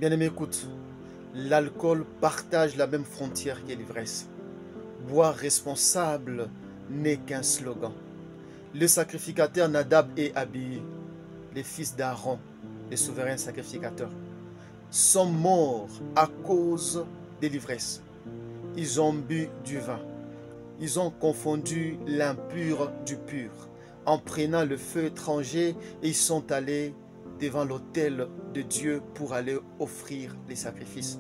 Bien-aimé, écoute, l'alcool partage la même frontière que l'ivresse. Boire responsable n'est qu'un slogan. Le sacrificateur Nadab et Abihu, les fils d'Aaron, les souverains sacrificateurs, sont morts à cause de l'ivresse. Ils ont bu du vin. Ils ont confondu l'impur du pur. En prenant le feu étranger, ils sont allés devant l'autel de Dieu pour aller offrir les sacrifices.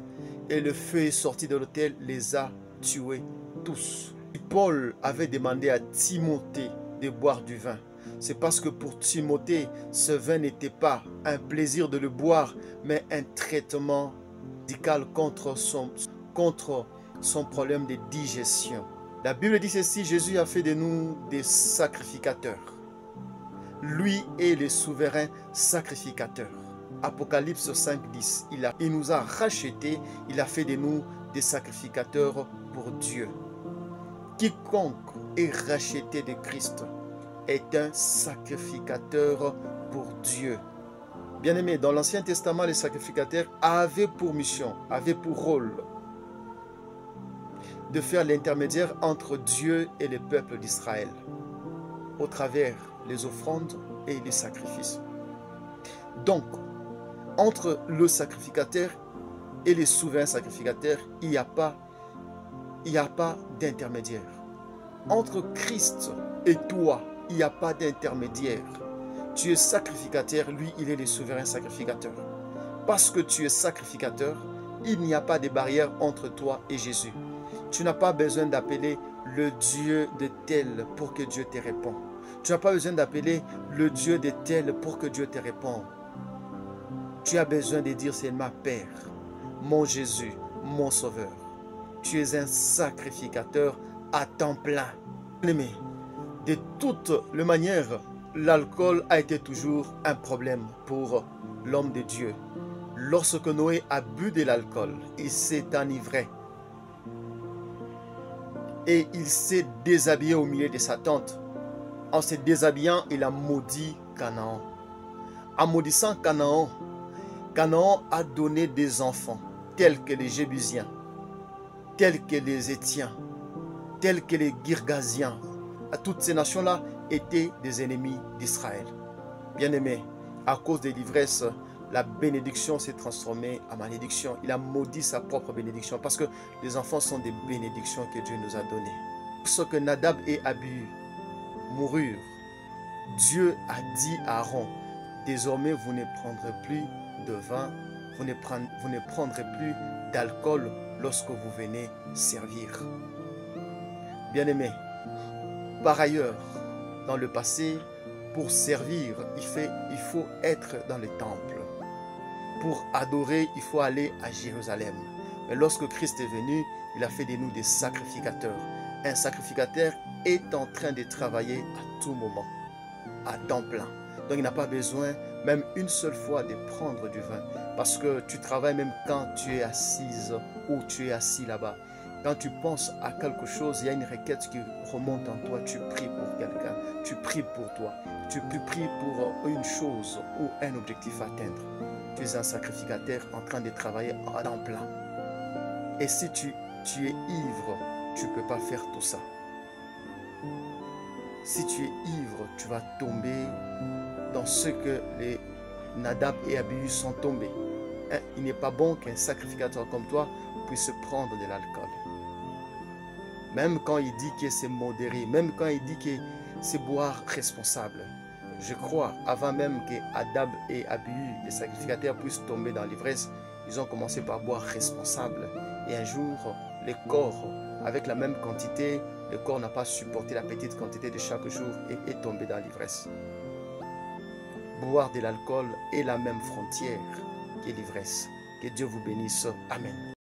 Et le feu est sorti de l'autel, les a tués tous. Paul avait demandé à Timothée de boire du vin. C'est parce que pour Timothée, ce vin n'était pas un plaisir de le boire, mais un traitement médical contre son problème de digestion. La Bible dit ceci: Jésus a fait de nous des sacrificateurs. Lui est le souverain sacrificateur. Apocalypse 5:10. Il nous a rachetés, il a fait de nous des sacrificateurs pour Dieu. Quiconque est racheté de Christ est un sacrificateur pour Dieu. Bien-aimé, dans l'Ancien Testament, les sacrificateurs avaient pour mission, avaient pour rôle de faire l'intermédiaire entre Dieu et le peuple d'Israël, au travers les offrandes et les sacrifices. Donc, entre le sacrificateur et les souverains sacrificateurs, il n'y a pas d'intermédiaire. Entre Christ et toi, il n'y a pas d'intermédiaire. Tu es sacrificateur, lui, il est le souverain sacrificateur. Parce que tu es sacrificateur, il n'y a pas de barrière entre toi et Jésus. Tu n'as pas besoin d'appeler le Dieu de tel pour que Dieu te réponde. Tu n'as pas besoin d'appeler le Dieu de tel pour que Dieu te réponde. Tu as besoin de dire seulement: Père, mon Jésus, mon Sauveur. Tu es un sacrificateur à temps plein. Aimé, de toutes les manières, l'alcool a été toujours un problème pour l'homme de Dieu. Lorsque Noé a bu de l'alcool, il s'est enivré. Et il s'est déshabillé au milieu de sa tente. En se déshabillant, il a maudit Canaan. En maudissant Canaan, Canaan a donné des enfants, tels que les Jébusiens, tels que les Étiens, tels que les Girgasiens. Toutes ces nations-là étaient des ennemis d'Israël. Bien-aimés, à cause de l'ivresse, la bénédiction s'est transformée en malédiction. Il a maudit sa propre bénédiction parce que les enfants sont des bénédictions que Dieu nous a données. Ce que Nadab et Abihu moururent, Dieu a dit à Aaron: désormais vous ne prendrez plus de vin, vous ne prendrez plus d'alcool lorsque vous venez servir. Bien-aimés, par ailleurs, dans le passé, pour servir, il faut être dans le temple. Pour adorer, il faut aller à Jérusalem. Mais lorsque Christ est venu, il a fait de nous des sacrificateurs. Un sacrificateur est en train de travailler à tout moment, à temps plein. Donc il n'a pas besoin, même une seule fois, de prendre du vin. Parce que tu travailles même quand tu es assise ou tu es assis là-bas. Quand tu penses à quelque chose, il y a une requête qui remonte en toi. Tu pries pour quelqu'un, tu pries pour toi. Tu pries pour une chose ou un objectif à atteindre. Tu es un sacrificateur en train de travailler à temps plein. Et si tu es ivre, tu ne peux pas faire tout ça. Si tu es ivre, tu vas tomber dans ce que les Nadab et Abihu sont tombés. Il n'est pas bon qu'un sacrificateur comme toi puisse prendre de l'alcool. Même quand il dit que c'est modéré, même quand il dit que c'est boire responsable. Je crois, avant même que Nadab et Abihu, les sacrificateurs, puissent tomber dans l'ivresse, ils ont commencé par boire responsable. Et un jour, le corps, avec la même quantité, le corps n'a pas supporté la petite quantité de chaque jour et est tombé dans l'ivresse. Boire de l'alcool est la même frontière que l'ivresse. Que Dieu vous bénisse. Amen.